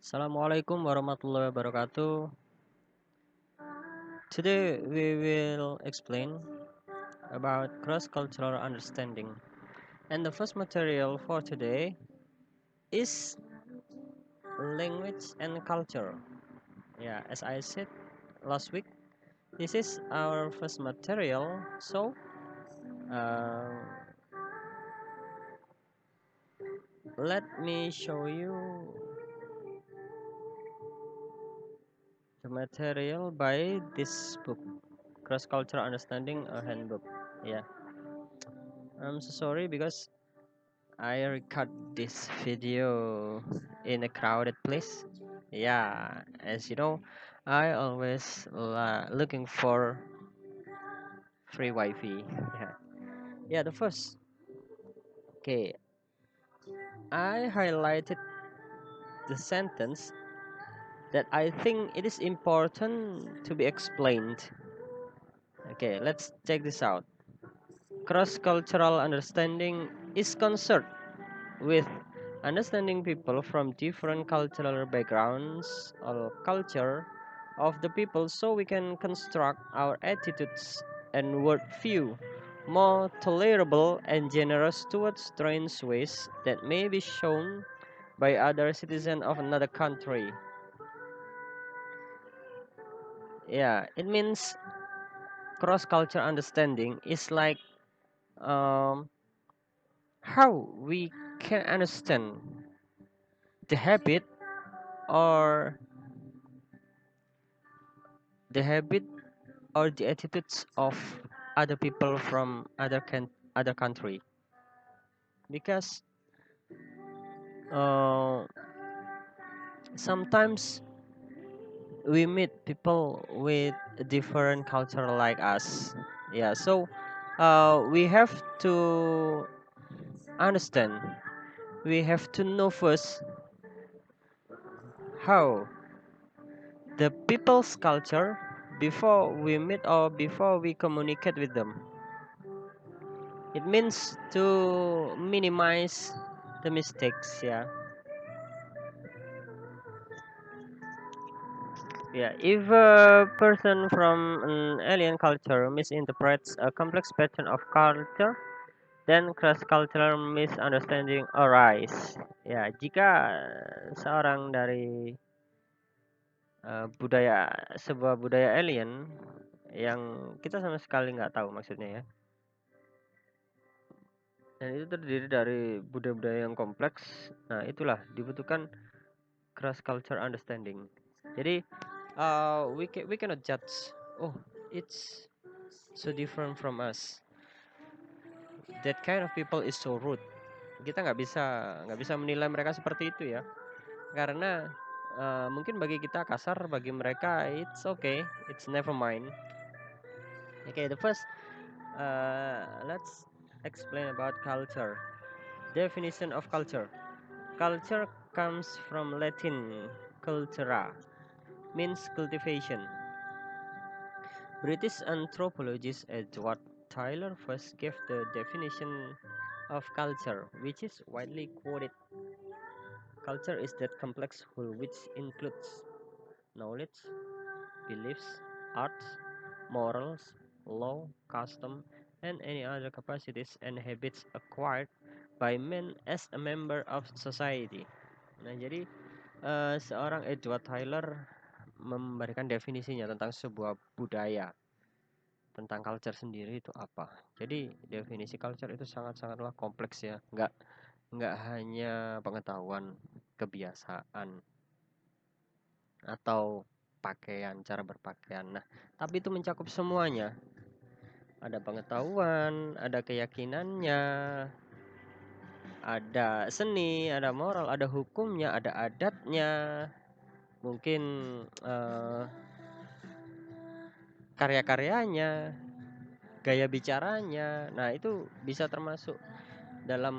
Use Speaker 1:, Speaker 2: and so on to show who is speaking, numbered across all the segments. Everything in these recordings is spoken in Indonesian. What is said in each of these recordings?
Speaker 1: Assalamualaikum warahmatullahi wabarakatuh. Today we will explain about cross-cultural understanding. And the first material for today is language and culture. Yeah, as I said last week, this is our first material. So, uh, let me show you the material by this book, Cross-Cultural Understanding, a handbook. Yeah, I'm so sorry because I record this video in a crowded place. Yeah, as you know, I always looking for free Wi-Fi. Yeah, the first. Okay, I highlighted the sentence that I think it is important to be explained. Okay, let's check this out. Cross-cultural understanding is concerned with understanding people from different cultural backgrounds or culture of the people so we can construct our attitudes and worldview more tolerable and generous towards strange ways that may be shown by other citizens of another country. Yeah, it means cross culture understanding is like um, how we can understand the habit or the habit or the attitudes of other people from other country, because uh, sometimes we meet people with different culture like us. Yeah, so we have to understand, we have to know first how the people's culture before we meet or before we communicate with them. It means to minimize the mistakes. Yeah. Yeah, if a person from an alien culture misinterprets a complex pattern of culture, then cross-cultural misunderstanding arise. Ya, jika seorang dari budaya sebuah budaya alien yang kita sama sekali nggak tahu maksudnya ya, dan itu terdiri dari budaya-budaya yang kompleks, nah itulah dibutuhkan cross-cultural understanding. Jadi we cannot judge. Oh, it's so different from us. That kind of people is so rude. Kita nggak bisa menilai mereka seperti itu ya, karena mungkin bagi kita kasar, bagi mereka it's okay, it's never mind. Okay, the first, let's explain about culture. Definition of culture. Culture comes from Latin cultura, means cultivation. British anthropologist Edward Tyler first gave the definition of culture, which is widely quoted. Culture is that complex whole which includes knowledge, beliefs, arts, morals, law, custom, and any other capacities and habits acquired by man as a member of society. Nah, jadi seorang Edward Tyler memberikan definisinya tentang sebuah budaya, tentang culture sendiri itu apa. Jadi definisi culture itu sangat-sangatlah kompleks ya, nggak hanya pengetahuan, kebiasaan, atau pakaian, cara berpakaian. Nah, tapi itu mencakup semuanya. Ada pengetahuan, ada keyakinannya, ada seni, ada moral, ada hukumnya, ada adatnya, mungkin karya-karyanya, gaya bicaranya. Nah, itu bisa termasuk dalam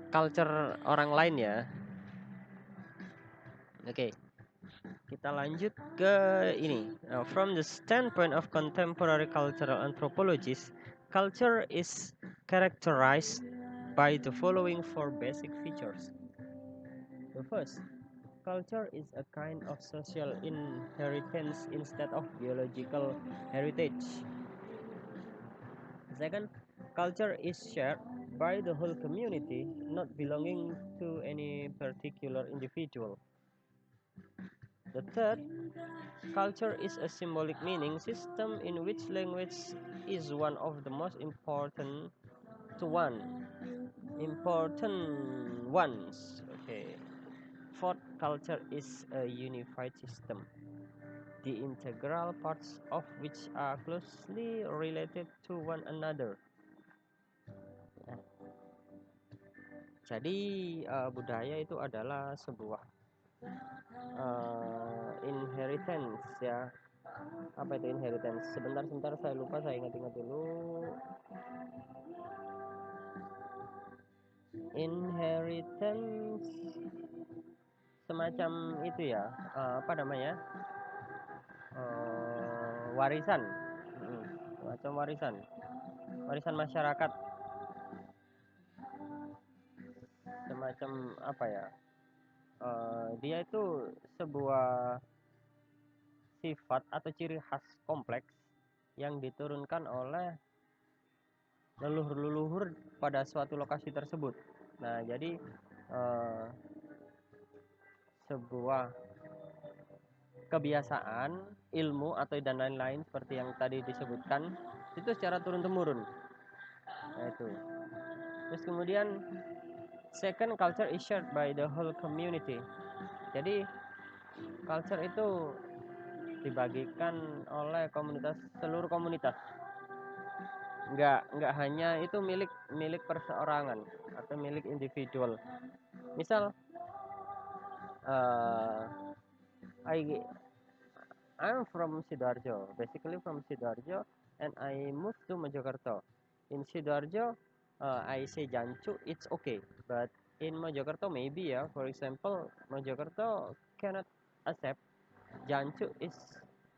Speaker 1: culture orang lain ya. Oke, kita lanjut ke ini. From the standpoint of contemporary cultural anthropologists, culture is characterized by the following four basic features. The first, culture is a kind of social inheritance instead of biological heritage. Second, culture is shared by the whole community, not belonging to any particular individual. The third, culture is a symbolic meaning system in which language is one of the most important ones. Okay. Fourth, culture is a unified system, the integral parts of which are closely related to one another. Ya. Jadi budaya itu adalah sebuah inheritance ya. Apa itu inheritance? Sebentar saya lupa, saya ingat-ingat dulu. Inheritance semacam itu ya, apa namanya, warisan. Semacam warisan masyarakat, semacam apa ya, dia itu sebuah sifat atau ciri khas kompleks yang diturunkan oleh leluhur-leluhur pada suatu lokasi tersebut. Nah, jadi sebuah kebiasaan, ilmu atau dan lain-lain seperti yang tadi disebutkan itu secara turun-temurun. Nah, itu. Terus kemudian second, culture is shared by the whole community. Jadi culture itu dibagikan oleh seluruh komunitas. Nggak hanya itu milik perseorangan atau milik individual. Misal I'm from Sidoarjo, basically from Sidoarjo, and I moved to Mojokerto. In Sidoarjo, I say Jancu, it's okay, but in Mojokerto maybe ya, for example, Mojokerto cannot accept Jancu is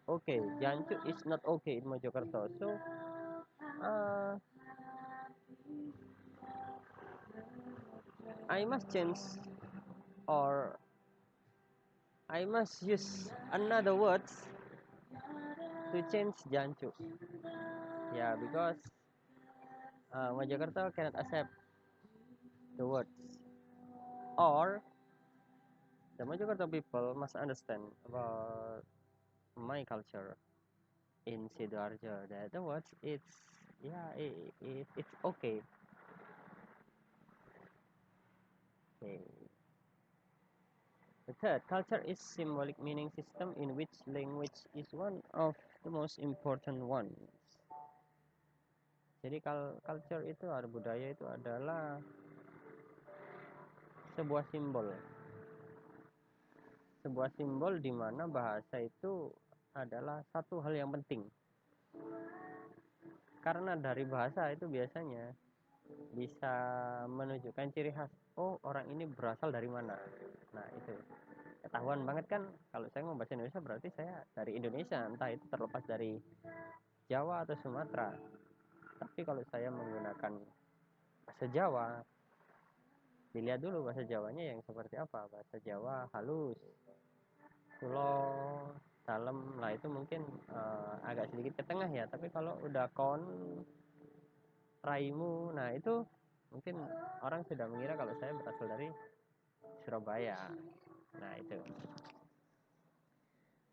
Speaker 1: okay, Jancu is not okay in Mojokerto. So I must change, or I must use another words to change Jancu. Yeah, because Mojokerto cannot accept the words, or the Mojokerto people must understand about my culture in Sidoarjo. That the words, it's okay. Okay. The third, culture is symbolic meaning system in which language is one of the most important ones. Jadi culture itu, ada budaya itu adalah sebuah simbol di mana bahasa itu adalah satu hal yang penting, karena dari bahasa itu biasanya bisa menunjukkan ciri khas, oh orang ini berasal dari mana. Nah, itu ketahuan banget kan, kalau saya ngomong bahasa Indonesia berarti saya dari Indonesia, entah itu terlepas dari Jawa atau Sumatera. Tapi kalau saya menggunakan bahasa Jawa, dilihat dulu bahasa Jawanya yang seperti apa. Bahasa Jawa halus, kulo, dalam, lah itu mungkin agak sedikit ke tengah ya. Tapi kalau udah kon, raimu, nah itu mungkin orang sudah mengira kalau saya berasal dari Surabaya. Nah, itu.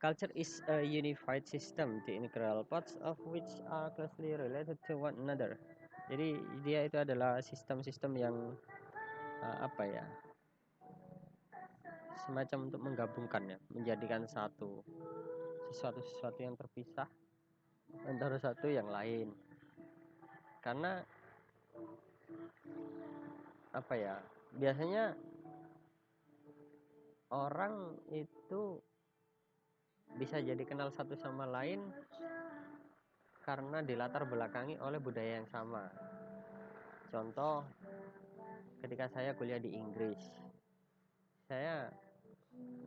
Speaker 1: Culture is a unified system, the integral parts of which are closely related to one another. Jadi dia itu adalah sistem-sistem yang apa ya, semacam untuk menggabungkan ya, menjadikan sesuatu yang terpisah antara satu yang lain. Karena apa ya, biasanya orang itu bisa jadi kenal satu sama lain karena dilatar belakangi oleh budaya yang sama. Contoh, ketika saya kuliah di Inggris, saya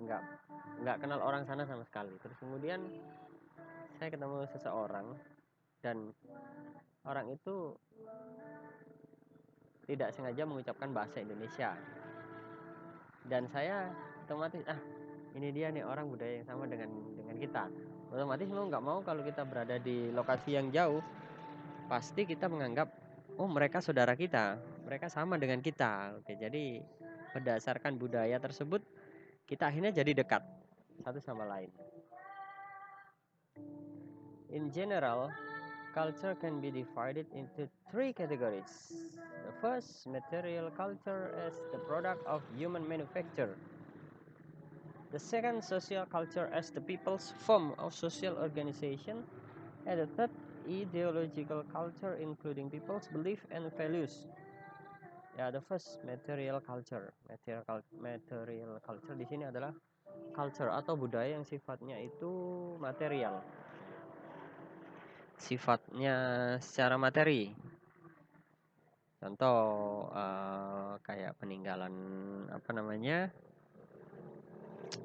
Speaker 1: nggak kenal orang sana sama sekali. Terus kemudian saya ketemu seseorang dan orang itu tidak sengaja mengucapkan bahasa Indonesia, dan saya otomatis ini dia nih orang budaya yang sama dengan kita. Otomatis mau nggak mau kalau kita berada di lokasi yang jauh, pasti kita menganggap oh mereka saudara kita, mereka sama dengan kita. Oke, jadi berdasarkan budaya tersebut kita akhirnya jadi dekat satu sama lain. In general, culture can be divided into three categories. The first, material culture, as the product of human manufacture. The second, social culture, as the people's form of social organization. And the third, ideological culture, including people's belief and values. Ya, the first, material culture. Material culture di sini adalah culture atau budaya yang sifatnya itu material. Sifatnya secara materi. Contoh kayak peninggalan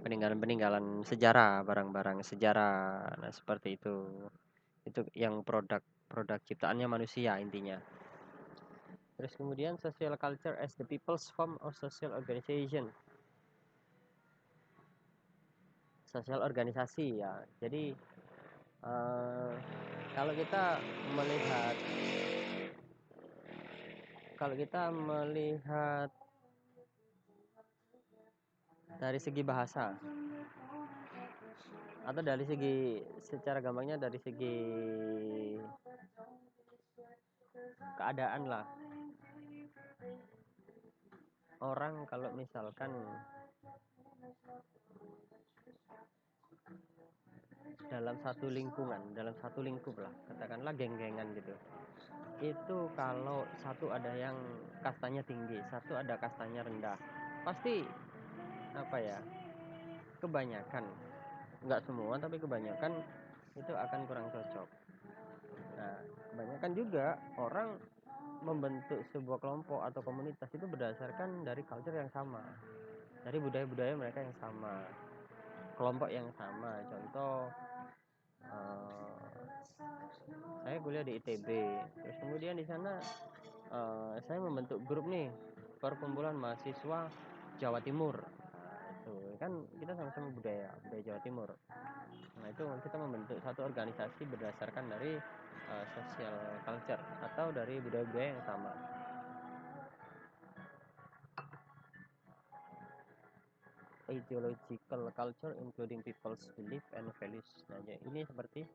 Speaker 1: peninggalan sejarah, barang-barang sejarah. Nah, seperti itu. Itu yang produk ciptaannya manusia intinya. Terus kemudian social culture as the people's form of social organization. Sosial organisasi ya. Jadi kalau kita melihat dari segi bahasa atau dari segi secara gampangnya dari segi keadaan lah, orang kalau misalkan dalam satu lingkup lah, katakanlah geng-gengan gitu, itu kalau satu ada yang kastanya tinggi, satu ada kastanya rendah, pasti kebanyakan, nggak semua tapi kebanyakan itu akan kurang cocok. Nah, kebanyakan juga orang membentuk sebuah kelompok atau komunitas itu berdasarkan dari culture yang sama, dari budaya-budaya mereka yang sama, kelompok yang sama. Contoh, saya kuliah di ITB, terus kemudian di sana saya membentuk grup nih, perkumpulan mahasiswa Jawa Timur. Nah, itu kan kita sama-sama budaya Jawa Timur. Nah, itu kita membentuk satu organisasi berdasarkan dari social culture atau dari budaya-budaya yang sama. Ideological culture including people's belief and values. Nah, ini seperti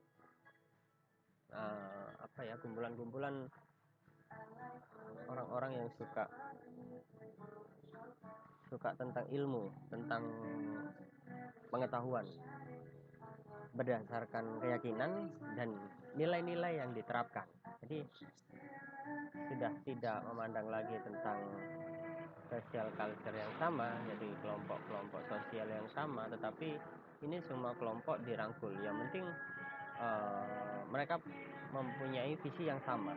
Speaker 1: kumpulan-kumpulan orang-orang yang suka tentang ilmu, tentang pengetahuan berdasarkan keyakinan dan nilai-nilai yang diterapkan. Jadi sudah tidak memandang lagi tentang social culture yang sama, jadi kelompok-kelompok sosial yang sama, tetapi ini semua kelompok dirangkul. Yang penting mereka mempunyai visi yang sama.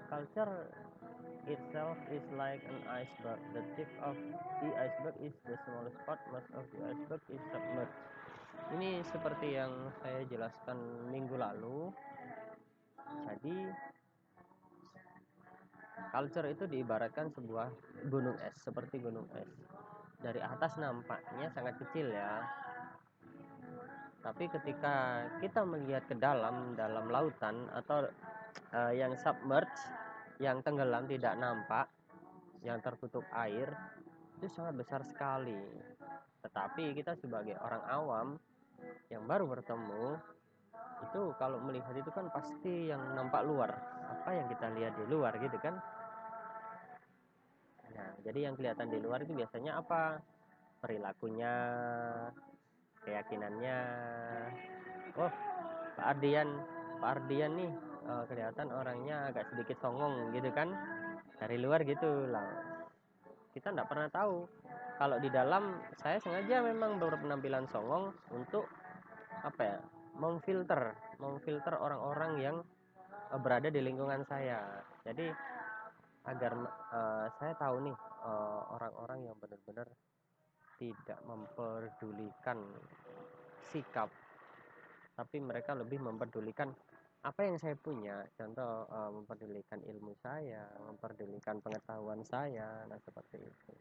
Speaker 1: Culture itself is like an iceberg. The tip of the iceberg is the smallest part. Most of the iceberg is submerged. Ini seperti yang saya jelaskan minggu lalu. Jadi culture itu diibaratkan sebuah gunung es, seperti gunung es. Dari atas nampaknya sangat kecil ya. Tapi ketika kita melihat ke dalam lautan atau yang submerge, yang tenggelam tidak nampak, yang tertutup air, itu sangat besar sekali. Tetapi kita sebagai orang awam yang baru bertemu, itu kalau melihat itu kan pasti yang nampak luar, apa yang kita lihat di luar gitu kan. Nah, jadi yang kelihatan di luar itu biasanya apa? Perilakunya, keyakinannya. Oh, Pak Ardian nih kelihatan orangnya agak sedikit songong gitu kan, dari luar gitu lah. Kita nggak pernah tahu kalau di dalam saya sengaja memang berpenampilan songong untuk memfilter orang-orang yang berada di lingkungan saya. Jadi agar saya tahu nih orang-orang yang benar-benar tidak memperdulikan sikap, tapi mereka lebih memperdulikan apa yang saya punya. Contoh memperdulikan ilmu saya, memperdulikan pengetahuan saya, nah seperti itu.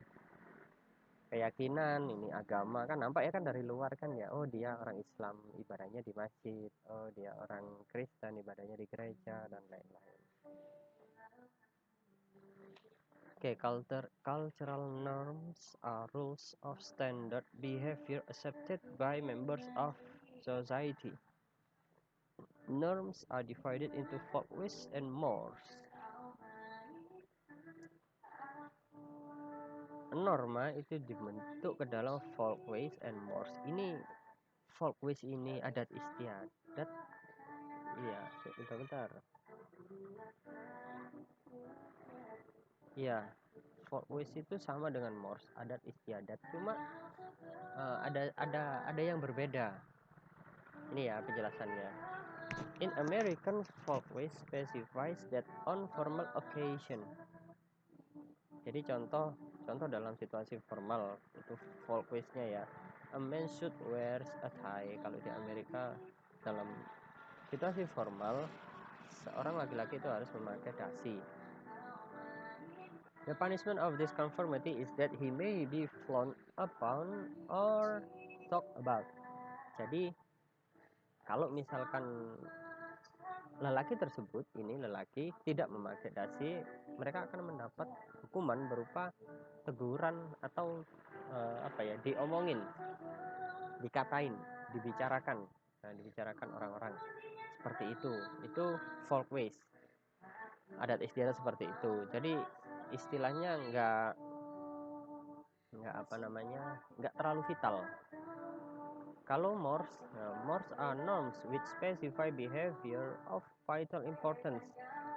Speaker 1: keyakinan, ini agama kan nampak ya kan dari luar kan ya, oh dia orang Islam ibadahnya di masjid, oh dia orang Kristen ibadahnya di gereja dan lain-lain. Okay, cultural norms are rules of standard behavior accepted by members of society. Norms are divided into folkways and mores. Norma itu dibentuk ke dalam folkways and mores. Ini folkways ini adat istiadat. Iya, bentar-bentar. Iya, folkways itu sama dengan mores, adat istiadat. Cuma ada yang berbeda. Ini ya penjelasannya. In American, folkways specifies that on formal occasion. Jadi contoh dalam situasi formal itu folkways-nya ya. A man should wear a tie. Kalau di Amerika dalam situasi formal seorang laki-laki itu harus memakai dasi. The punishment of this conformity is that he may be frowned upon or talked about. Jadi kalau misalkan lelaki tersebut tidak memakai dasi, mereka akan mendapat hukuman berupa teguran atau diomongin, dikatain, dibicarakan orang-orang seperti itu. Itu folkways, adat istiadat seperti itu. Jadi istilahnya nggak terlalu vital. Kalau mores are norms which specify behavior of vital importance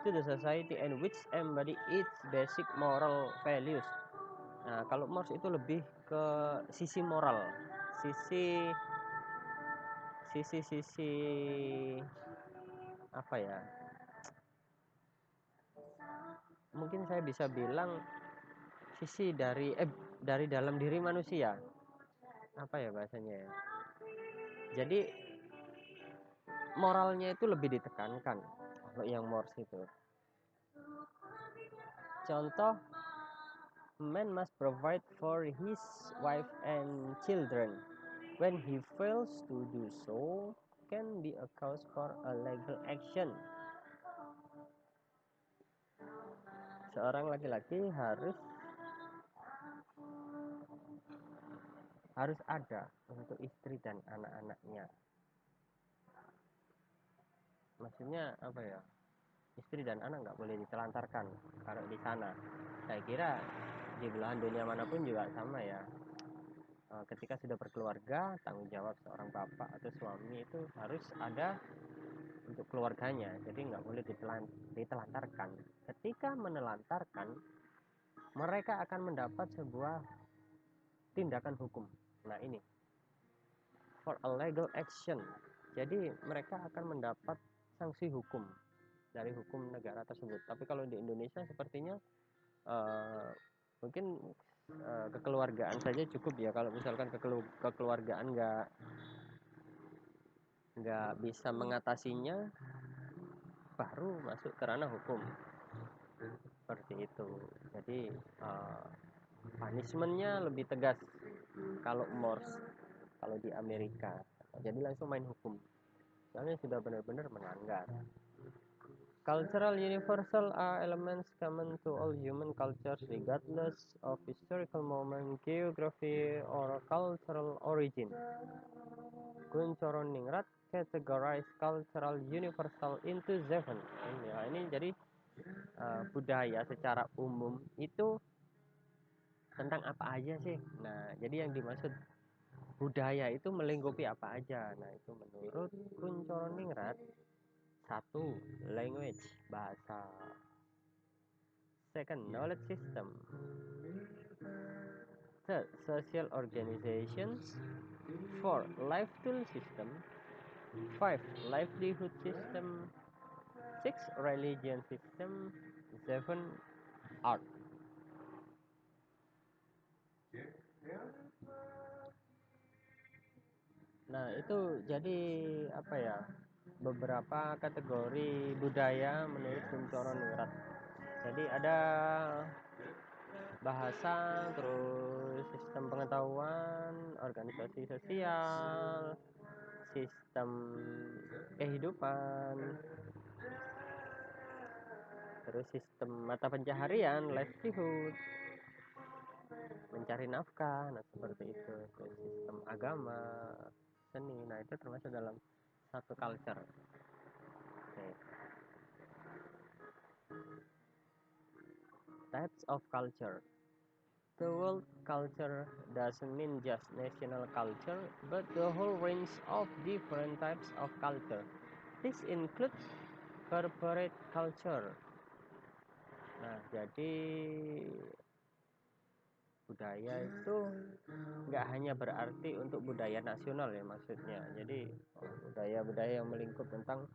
Speaker 1: to the society and which embody its basic moral values. Nah, kalau mores itu lebih ke sisi moral, sisi apa ya? Mungkin saya bisa bilang sisi dari dalam diri manusia. Apa ya bahasanya ya? Jadi moralnya itu lebih ditekankan kalau yang mores itu. Contoh, man must provide for his wife and children. When he fails to do so, can be a cause for a legal action. Seorang laki-laki harus ada untuk istri dan anak-anaknya. Maksudnya apa ya? Istri dan anak nggak boleh ditelantarkan kalau di sana. Saya kira di belahan dunia manapun juga sama ya. Ketika sudah berkeluarga, tanggung jawab seorang bapak atau suami itu harus ada untuk keluarganya. Jadi nggak boleh ditelantarkan. Ketika menelantarkan, mereka akan mendapat sebuah tindakan hukum. Nah ini, for a legal action. Jadi mereka akan mendapat sanksi hukum dari hukum negara tersebut. Tapi kalau di Indonesia sepertinya mungkin kekeluargaan saja cukup ya. Kalau misalkan kekeluargaan nggak bisa mengatasinya, baru masuk ke ranah hukum seperti itu. Jadi punishmentnya lebih tegas kalau mores, kalau di Amerika. Jadi langsung main hukum, soalnya sudah benar-benar melanggar. Cultural universal are elements common to all human cultures regardless of historical moment, geography, or cultural origin. Kunchoro-Ningrat categorize cultural universal into 7. Ya, ini jadi budaya secara umum itu tentang apa aja sih? Nah, jadi yang dimaksud budaya itu melingkupi apa aja? Nah, itu menurut Kunchoro-Ningrat, 1. Language, bahasa. Second, knowledge system. Third, social organizations. 4, life tool system. 5, livelihood system. 6, religion system. 7, art. Nah, itu jadi apa ya? Beberapa kategori budaya menurut Kunchoro-Ningrat. Jadi ada bahasa, terus sistem pengetahuan, organisasi sosial, sistem kehidupan, terus sistem mata pencaharian, livelihood, mencari nafkah, nah seperti itu. Terus sistem agama, seni, nah itu termasuk dalam satu culture. Okay. Types of culture. The word culture doesn't mean just national culture, but the whole range of different types of culture. This includes corporate culture. Nah, jadi budaya itu nggak hanya berarti untuk budaya nasional ya maksudnya. Jadi budaya-budaya yang melingkup tentang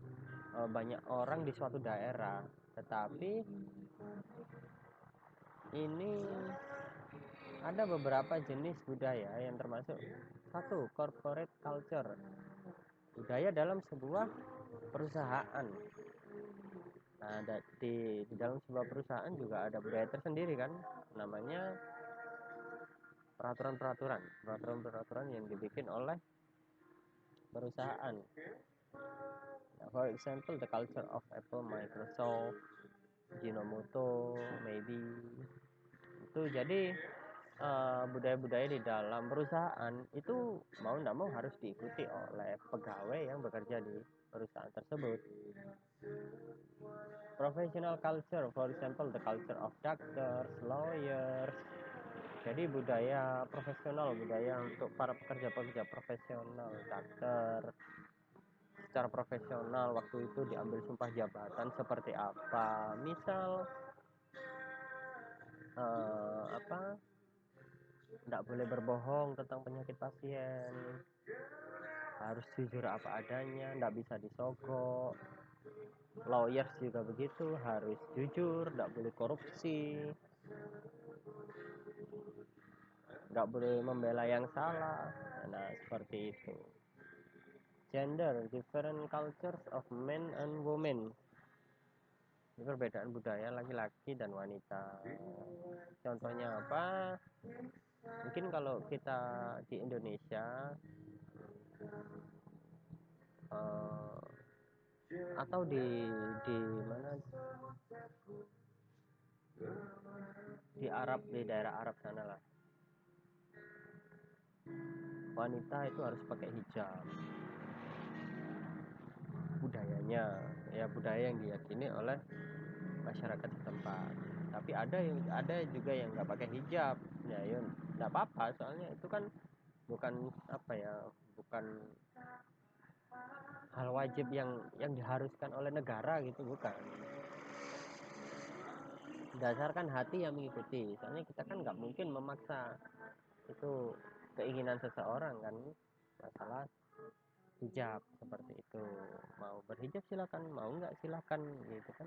Speaker 1: banyak orang di suatu daerah. Tetapi ini ada beberapa jenis budaya yang termasuk satu, corporate culture, budaya dalam sebuah perusahaan. Nah, di dalam sebuah perusahaan juga ada budaya tersendiri kan, namanya peraturan-peraturan yang dibikin oleh perusahaan. Nah, for example, the culture of Apple, Microsoft, Ajinomoto, maybe itu. Jadi budaya-budaya di dalam perusahaan itu mau tidak mau harus diikuti oleh pegawai yang bekerja di perusahaan tersebut. Professional culture, for example, the culture of doctors, lawyers. Jadi budaya profesional, budaya untuk para pekerja-pekerja profesional, dokter, secara profesional waktu itu diambil sumpah jabatan seperti apa. Misal tidak boleh berbohong tentang penyakit pasien, harus jujur apa adanya, tidak bisa disogok. Lawyers juga begitu, harus jujur, tidak boleh korupsi, nggak boleh membela yang salah. Nah seperti itu. Gender, different cultures of men and women. Ini perbedaan budaya laki-laki dan wanita. Contohnya apa? Mungkin kalau kita di Indonesia atau di mana, di Arab, di daerah Arab sana lah, wanita itu harus pakai hijab. Budayanya ya budaya yang diyakini oleh masyarakat setempat. Tapi ada juga yang nggak pakai hijab, ya nggak apa-apa, soalnya itu kan bukan bukan hal wajib yang diharuskan oleh negara gitu, bukan. Berdasarkan hati yang mengikuti, soalnya kita kan nggak mungkin memaksa, itu keinginan seseorang kan, masalah hijab seperti itu. Mau berhijab silakan, mau nggak silakan gitu kan.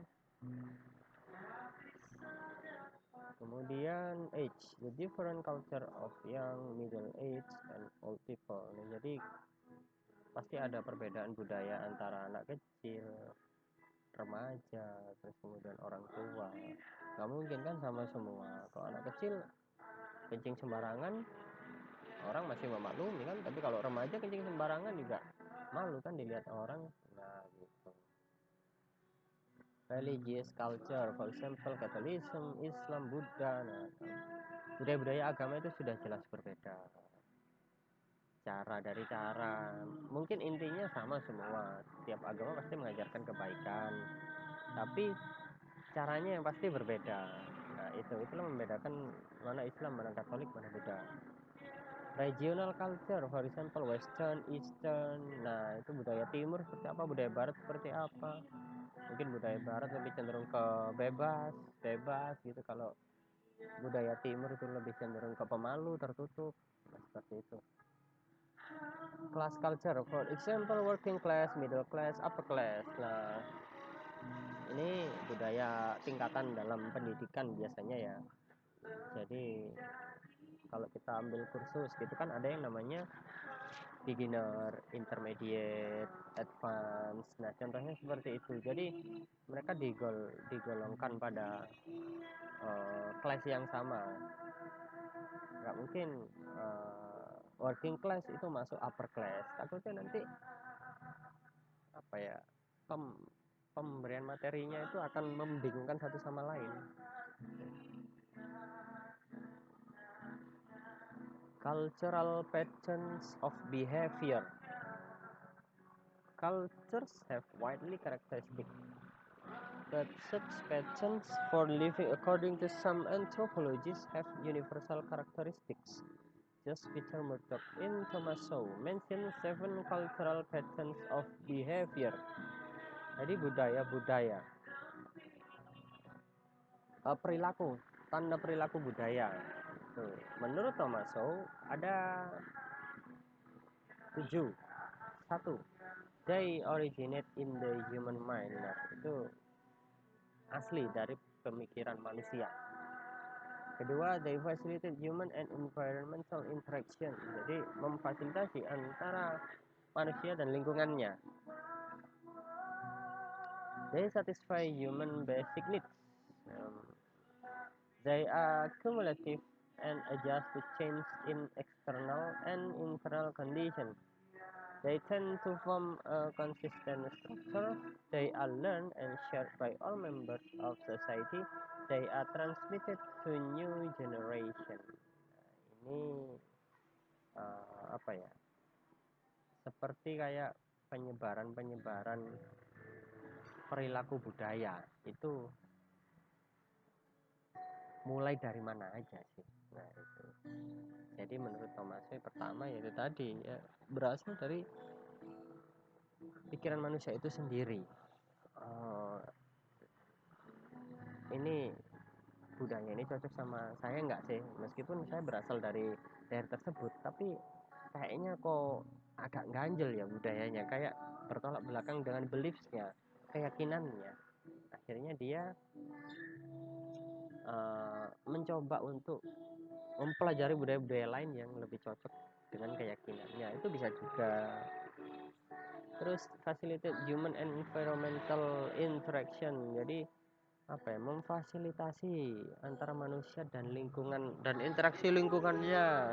Speaker 1: Kemudian age, the different culture of young, middle age, and old people. Nah, jadi pasti ada perbedaan budaya antara anak kecil, remaja, terus kemudian orang tua. Nggak mungkin kan sama semua. Kalau anak kecil kencing sembarangan, orang masih memaklumi kan. Tapi kalau remaja kencing sembarangan juga malu kan dilihat orang. Nah gitu. Religious culture, for example, Catholicism, Islam, Buddha. Nah, budaya-budaya agama itu sudah jelas berbeda. Cara mungkin intinya sama semua, setiap agama pasti mengajarkan kebaikan, tapi caranya yang pasti berbeda. Nah itulah membedakan mana Islam, mana Katolik, mana Buddha. Regional culture, for example, Western, Eastern. Nah itu budaya timur seperti apa, budaya barat seperti apa. Mungkin budaya barat lebih cenderung ke bebas gitu, kalau budaya timur itu lebih cenderung ke pemalu, tertutup. Nah, seperti itu. Class culture, for example, working class, middle class, upper class. Nah ini budaya tingkatan dalam pendidikan biasanya ya. Jadi kalau kita ambil kursus gitu kan ada yang namanya beginner, intermediate, advance. Nah contohnya seperti itu. Jadi mereka digolongkan pada kelas yang sama. Nggak mungkin working class itu masuk upper class, takutnya nanti apa ya, pemberian materinya itu akan membingungkan satu sama lain. Cultural patterns of behavior. Cultures have widely characteristics, but such patterns for living according to some anthropologists have universal characteristics. Just Peter Murdoch in Thomas Sowell mentioned 7 cultural patterns of behavior. Jadi budaya-budaya, perilaku, tanda perilaku budaya. Menurut Thomas Sowell ada 7. 1. They originate in the human mind. Nah, itu asli dari pemikiran manusia. Kedua, they facilitate human and environmental interaction. Jadi memfasilitasi antara manusia dan lingkungannya. They satisfy human basic needs. They are cumulative and adjust to change in external and internal conditions. They tend to form a consistent structure. They are learned and shared by all members of society. They are transmitted to new generation. Ini apa ya? Seperti kayak penyebaran perilaku budaya itu mulai dari mana aja sih? Nah itu. Jadi menurut Thomas pertama yaitu tadi ya, berasal dari pikiran manusia itu sendiri. Ini budaya ini cocok sama saya nggak sih, meskipun saya berasal dari daerah tersebut, tapi kayaknya kok agak ganjel ya budayanya, kayak bertolak belakang dengan beliefsnya, keyakinannya. Akhirnya dia mencoba untuk mempelajari budaya-budaya lain yang lebih cocok dengan keyakinannya, itu bisa juga. Terus facilitate human and environmental interaction, jadi apa ya, memfasilitasi antara manusia dan lingkungan dan interaksi lingkungannya.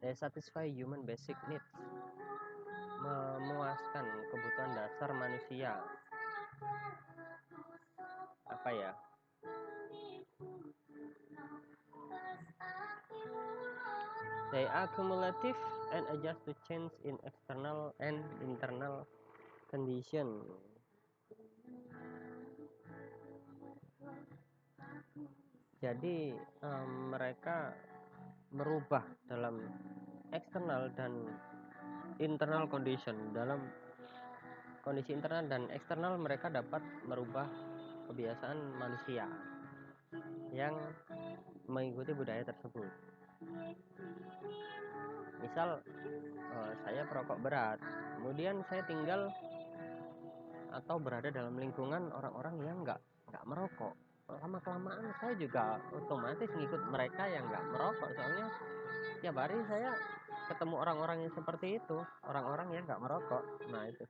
Speaker 1: They satisfy human basic needs, memuaskan kebutuhan dasar manusia. Apa ya, they are cumulative and adjust to change in external and internal condition. Jadi mereka merubah dalam eksternal dan internal condition. Dalam kondisi internal dan eksternal mereka dapat merubah kebiasaan manusia yang mengikuti budaya tersebut. Misal saya perokok berat, kemudian saya tinggal atau berada dalam lingkungan orang-orang yang nggak merokok, lama kelamaan saya juga otomatis ngikut mereka yang nggak merokok, soalnya tiap hari saya ketemu orang-orang yang seperti itu, orang-orang yang nggak merokok. Nah itu,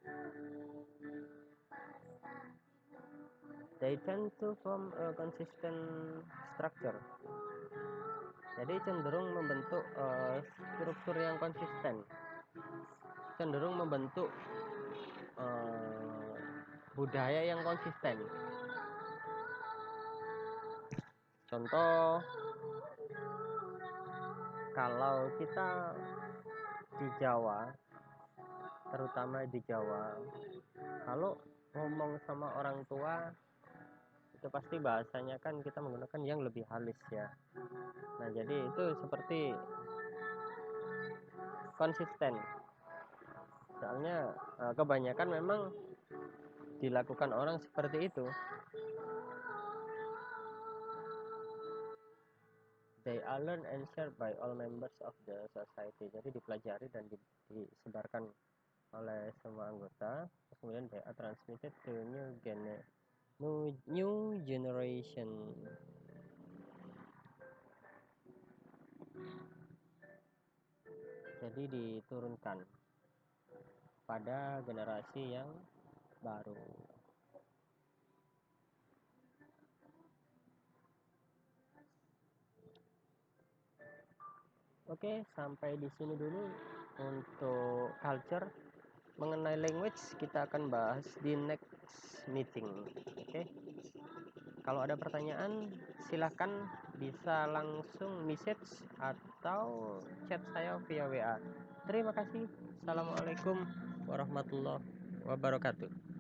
Speaker 1: they tend to form a consistent structure, jadi cenderung membentuk struktur yang konsisten, cenderung membentuk budaya yang konsisten. Contoh, kalau kita di Jawa, terutama di Jawa, kalau ngomong sama orang tua itu pasti bahasanya kan kita menggunakan yang lebih halus ya. Nah jadi itu seperti konsisten, soalnya kebanyakan memang dilakukan orang seperti itu. They are learned and shared by all members of the society, jadi dipelajari dan disebarkan oleh semua anggota. Kemudian they are transmitted to new generation. jadi diturunkan pada generasi yang baru. Oke, sampai di sini dulu untuk culture. Mengenai language kita akan bahas di next meeting. Oke. Kalau ada pertanyaan silahkan bisa langsung message atau chat saya via WA. Terima kasih. Assalamualaikum warahmatullahi wabarakatuh.